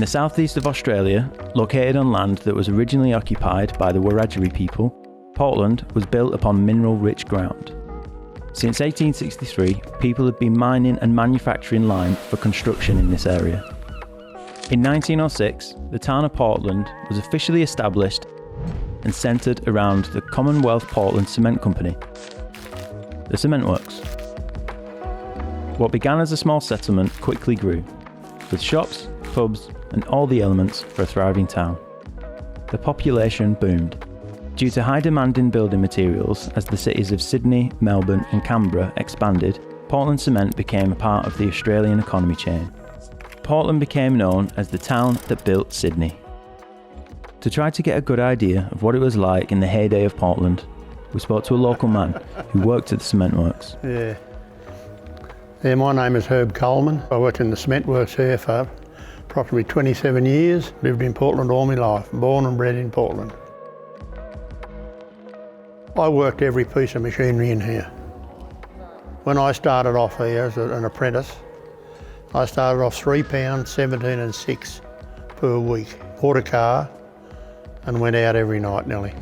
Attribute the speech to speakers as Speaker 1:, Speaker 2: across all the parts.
Speaker 1: the southeast of Australia, located on land that was originally occupied by the Wiradjuri people, Portland was built upon mineral-rich ground. Since 1863, people had been mining and manufacturing lime for construction in this area. In 1906, the town of Portland was officially established and centred around the Commonwealth Portland Cement Company, the cementworks. What began as a small settlement quickly grew, with shops, pubs and all the elements for a thriving town. The population boomed. Due to high demand in building materials as the cities of Sydney, Melbourne and Canberra expanded, Portland cement became a part of the Australian economy chain. Portland became known as the town that built Sydney. To try to get a good idea of what it was like in the heyday of Portland, we spoke to a local man who worked at the cementworks.
Speaker 2: Yeah, my name is Herb Coleman. I worked in the cementworks here for approximately 27 years. Lived in Portland all my life, born and bred in Portland. I worked every piece of machinery in here. When I started off here as an apprentice, I started off £3, 17 and 6 per week. Bought a car and went out every night nearly.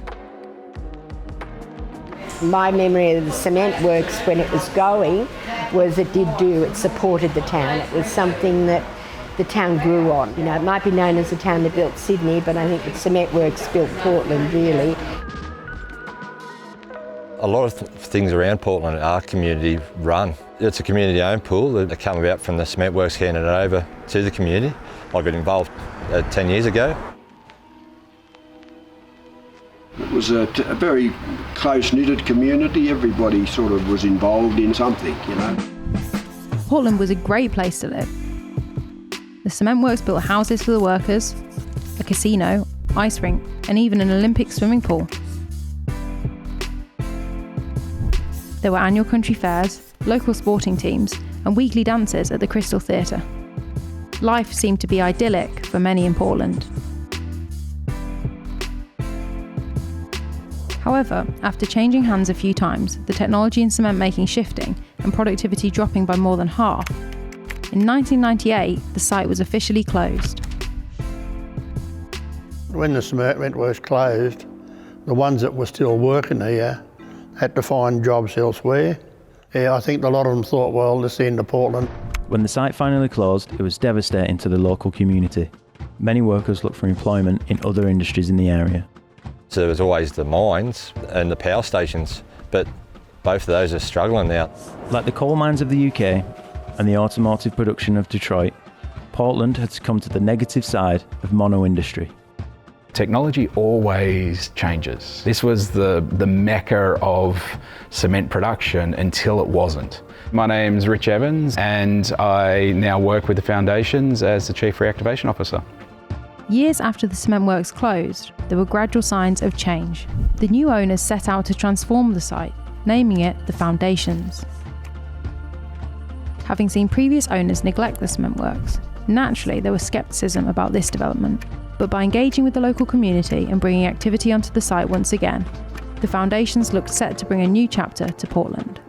Speaker 3: My memory of the cement works when it was going was it supported the town. It was something that the town grew on. You know, it might be known as the town that built Sydney, but I think the cement works built Portland really.
Speaker 4: A lot of things around Portland are community run. It's a community owned pool that came about from the cementworks handing it over to the community. I got involved 10 years ago.
Speaker 5: It was a very close-knitted community. Everybody sort of was involved in something, you know.
Speaker 6: Portland was a great place to live. The cementworks built houses for the workers, a casino, ice rink, and even an Olympic swimming pool. There were annual country fairs, local sporting teams, and weekly dances at the Crystal Theatre. Life seemed to be idyllic for many in Portland. However, after changing hands a few times, the technology in cement making shifting and productivity dropping by more than half, in 1998 the site was officially closed.
Speaker 2: When the cement works closed, the ones that were still working here had to find jobs elsewhere. Yeah, I think a lot of them thought, well, this is the end of Portland.
Speaker 1: When the site finally closed, it was devastating to the local community. Many workers looked for employment in other industries in the area.
Speaker 4: So there was always the mines and the power stations, but both of those are struggling now.
Speaker 1: Like the coal mines of the UK and the automotive production of Detroit, Portland had succumbed to the negative side of mono industry.
Speaker 7: Technology always changes. This was the mecca of cement production until it wasn't. My name's Rich Evans and I now work with the foundations as the Chief Reactivation Officer.
Speaker 6: Years after the cementworks closed, there were gradual signs of change. The new owners set out to transform the site, naming it the Foundations. Having seen previous owners neglect the cementworks, naturally there was scepticism about this development. But by engaging with the local community and bringing activity onto the site once again, the Foundations looked set to bring a new chapter to Portland.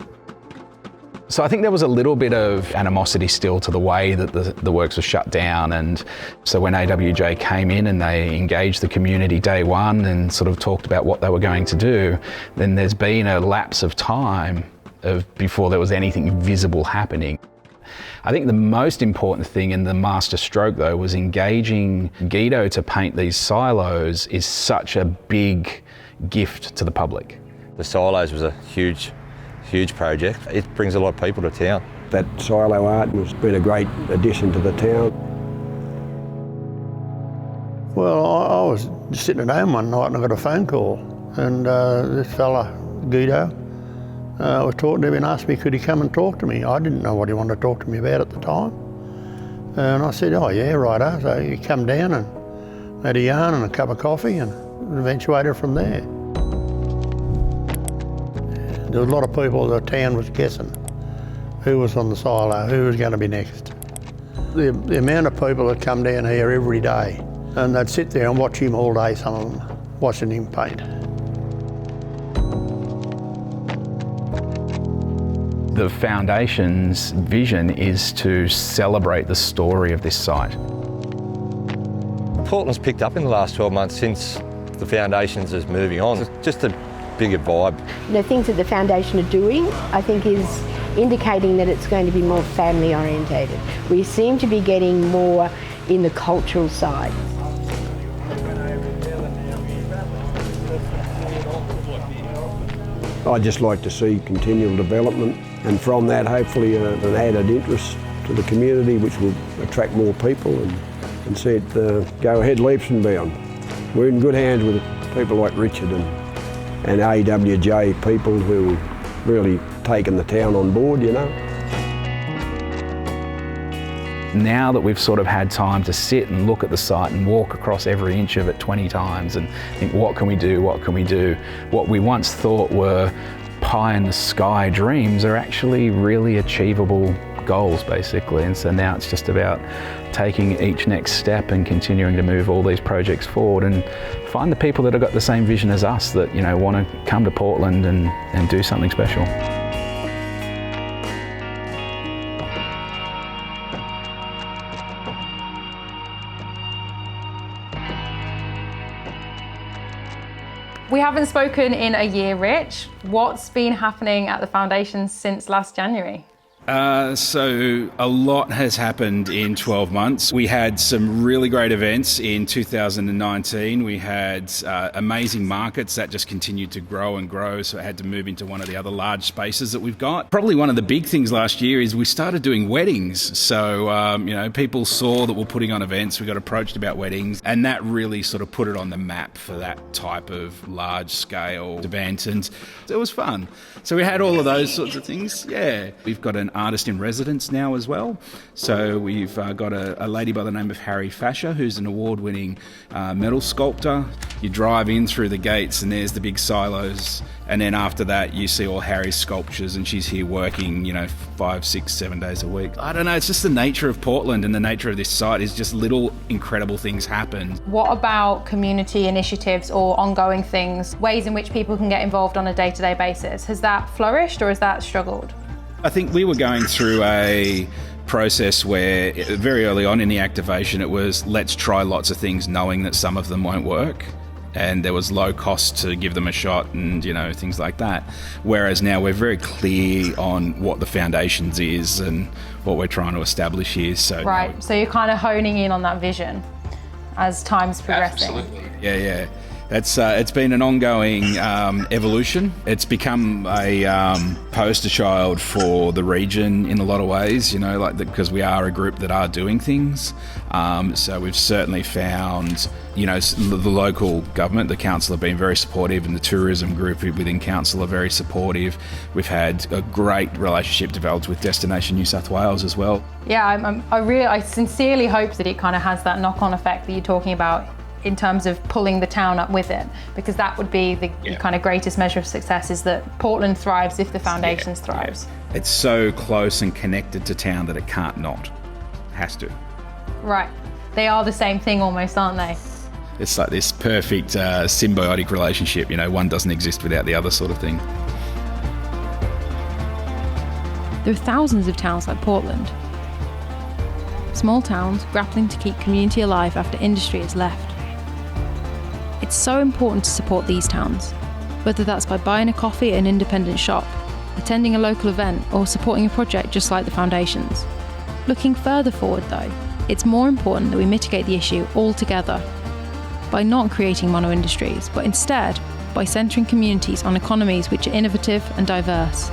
Speaker 7: So I think there was a little bit of animosity still to the way that the works were shut down, and so when AWJ came in and they engaged the community day one and sort of talked about what they were going to do, then there's been a lapse of time before there was anything visible happening. I think the most important thing in the master stroke though was engaging Guido to paint these silos is such a big gift to the public.
Speaker 4: The silos was a huge project. It brings a lot of people to town.
Speaker 5: That silo art has been a great addition to the town.
Speaker 2: Well, I was just sitting at home one night and I got a phone call, and this fella, Guido, was talking to him and asked me could he come and talk to me. I didn't know what he wanted to talk to me about at the time. And I said, oh yeah, righto. So he come down and had a yarn and a cup of coffee and eventuated from there. There was a lot of people, the town was guessing who was on the silo, who was going to be next. The amount of people that come down here every day, and they'd sit there and watch him all day, some of them, watching him paint.
Speaker 7: The Foundation's vision is to celebrate the story of this site.
Speaker 4: Portland's picked up in the last 12 months since the foundations is moving on. It's just a bigger vibe.
Speaker 3: The things that the foundation are doing, I think, is indicating that it's going to be more family orientated. We seem to be getting more in the cultural side.
Speaker 8: I'd just like to see continual development, and from that hopefully an added interest to the community, which will attract more people and see it go ahead leaps and bounds. We're in good hands with people like Richard and AWJ people who really taken the town on board, you know.
Speaker 7: Now that we've sort of had time to sit and look at the site and walk across every inch of it 20 times and think, what can we do, what can we do? What we once thought were pie in the sky dreams are actually really achievable goals, basically. And so now it's just about taking each next step and continuing to move all these projects forward and find the people that have got the same vision as us that, you know, want to come to Portland and do something special.
Speaker 6: We haven't spoken in a year, Rich. What's been happening at the foundation since last January?
Speaker 9: So a lot has happened in 12 months. We had some really great events in 2019. We had amazing markets that just continued to grow and grow, so I had to move into one of the other large spaces that we've got. Probably one of the big things last year is we started doing weddings. So, people saw that we're putting on events, we got approached about weddings, and that really sort of put it on the map for that type of large-scale event, and it was fun. So we had all of those sorts of things, yeah. We've got an artist in residence now as well. So we've got a lady by the name of Harry Fasher, who's an award-winning metal sculptor. You drive in through the gates and there's the big silos, and then after that you see all Harry's sculptures, and she's here working, 5, 6, 7 days a week. I don't know, it's just the nature of Portland and the nature of this site is just little incredible things happen.
Speaker 6: What about community initiatives or ongoing things, ways in which people can get involved on a day-to-day basis? Has that flourished or has that struggled?
Speaker 9: I think we were going through a process where very early on in the activation it was let's try lots of things knowing that some of them won't work, and there was low cost to give them a shot and things like that. Whereas now we're very clear on what the foundations is and what we're trying to establish here. So
Speaker 6: right, so you're kind of honing in on that vision as time's progressing.
Speaker 9: Absolutely. Yeah. It's been an ongoing evolution. It's become a poster child for the region in a lot of ways, because we are a group that are doing things. So we've certainly found, the local government, the council have been very supportive, and the tourism group within council are very supportive. We've had a great relationship developed with Destination New South Wales as well.
Speaker 6: Yeah, I sincerely hope that it kind of has that knock-on effect that you're talking about, in terms of pulling the town up with it, because that would be the kind of greatest measure of success, is that Portland thrives if the foundations thrives.
Speaker 9: Yeah. It's so close and connected to town that it can't not. Has to.
Speaker 6: Right. They are the same thing almost, aren't they?
Speaker 9: It's like this perfect symbiotic relationship, one doesn't exist without the other sort of thing.
Speaker 6: There are thousands of towns like Portland. Small towns grappling to keep community alive after industry has left. It's so important to support these towns, whether that's by buying a coffee at an independent shop, attending a local event, or supporting a project just like the foundations. Looking further forward though, it's more important that we mitigate the issue altogether, by not creating mono-industries, but instead by centering communities on economies which are innovative and diverse.